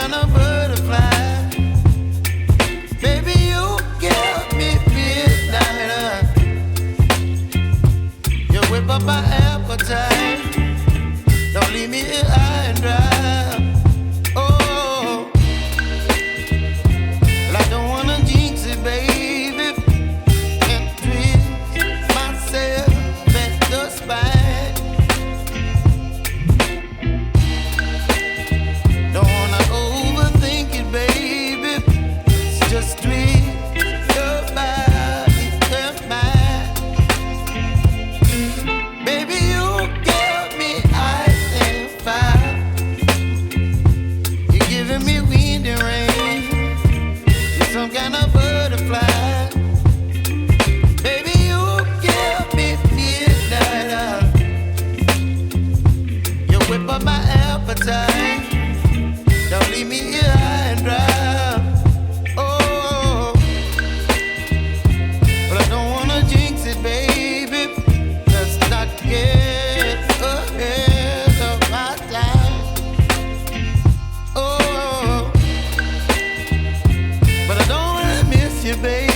kind of butterfly. Baby, you give me midnight. You whip up my appetite. Don't leave me here high and dry. Oh, well, I don't wanna jinx it, baby, and twist myself at the spine. Don't wanna overthink it, baby. It's just twist your body and mine. Baby, you give me ice and fire. You're giving me wind and rain. You're some kind of butterfly. Baby, you give me midnight. You whip up my appetite. Don't leave me here high and dry. Oh, but I don't wanna jinx it, baby. Let's not get ahead of my time. Oh, but I don't wanna miss you, baby.